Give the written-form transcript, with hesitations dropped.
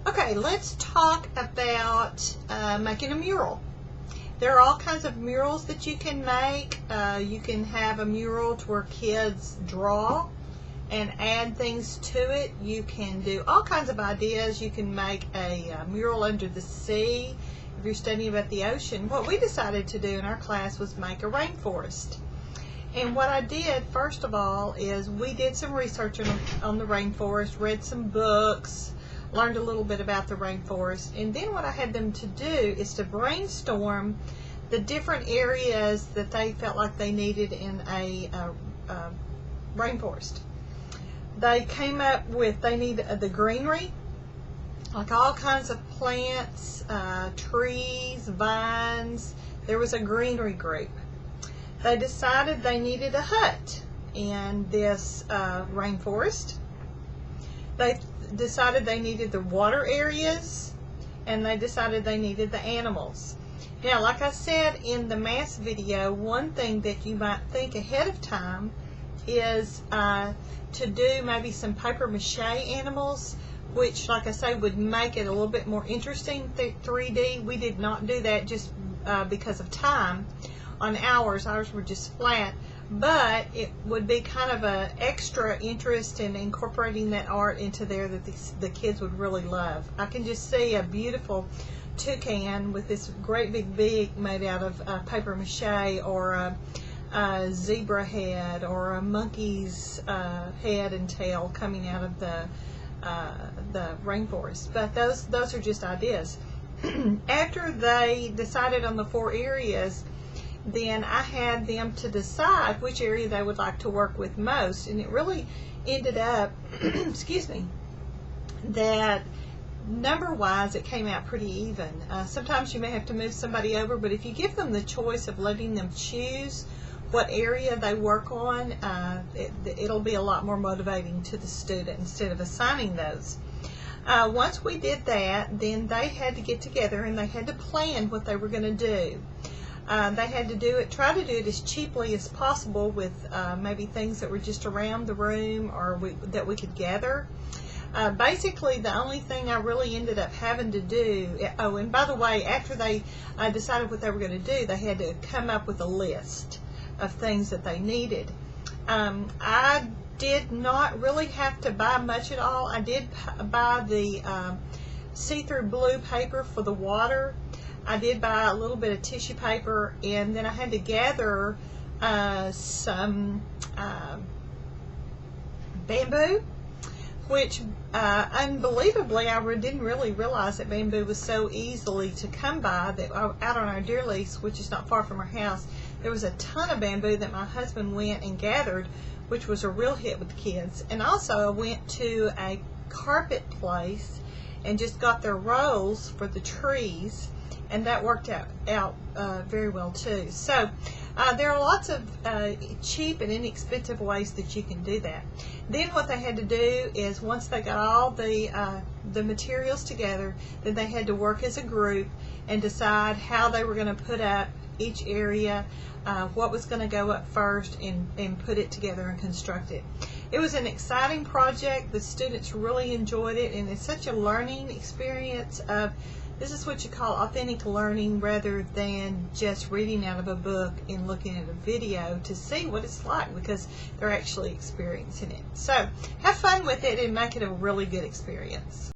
Okay, let's talk about making a mural. There are all kinds of murals that you can make. You can have a mural to where kids draw and add things to it. You can do all kinds of ideas. You can make a mural under the sea if you're studying about the ocean. What we decided to do in our class was make a rainforest. And what I did, first of all, is we did some research on the rainforest, read some books, learned a little bit about the rainforest, and then what I had them to do is to brainstorm the different areas that they felt like they needed in a rainforest. They came up with they need the greenery, like all kinds of plants, trees, vines. There was a greenery group. They decided they needed a hut in this rainforest. They decided they needed the water areas, and they decided they needed the animals. Now, like I said in the math video, one thing that you might think ahead of time is to do maybe some paper mache animals, which, like I say, would make it a little bit more interesting 3D. We did not do that just because of time on ours. Ours were just flat. But it would be kind of an extra interest in incorporating that art into there that the kids would really love. I can just see a beautiful toucan with this great big beak made out of paper mache, or a zebra head, or a monkey's head and tail coming out of the rainforest. But those are just ideas. After they decided on the 4 areas, then I had them to decide which area they would like to work with most, and it really ended up excuse me, that number-wise it came out pretty even. Sometimes you may have to move somebody over, but if you give them the choice of letting them choose what area they work on, it'll be a lot more motivating to the student instead of assigning those. Once we did that, then they had to get together and they had to plan what they were going to do. They had to try to do it as cheaply as possible with maybe things that were just around the room or that we could gather. Basically, the only thing I really ended up having to do, oh, and by the way, after they decided what they were going to do, they had to come up with a list of things that they needed. I did not really have to buy much at all. I did buy the see-through blue paper for the water. I did buy a little bit of tissue paper, and then I had to gather some bamboo, which unbelievably I didn't really realize that bamboo was so easily to come by. That out on our deer lease, which is not far from our house, there was a ton of bamboo that my husband went and gathered, which was a real hit with the kids. And also I went to a carpet place and just got their rolls for the trees, and that worked out very well too. So there are lots of cheap and inexpensive ways that you can do that. Then what they had to do is, once they got all the materials together, then they had to work as a group and decide how they were going to put up each area, what was going to go up first, and put it together and construct it. It was an exciting project. The students really enjoyed it, and it's such a learning experience of, this is what you call authentic learning, rather than just reading out of a book and looking at a video to see what it's like, because they're actually experiencing it. So have fun with it and make it a really good experience.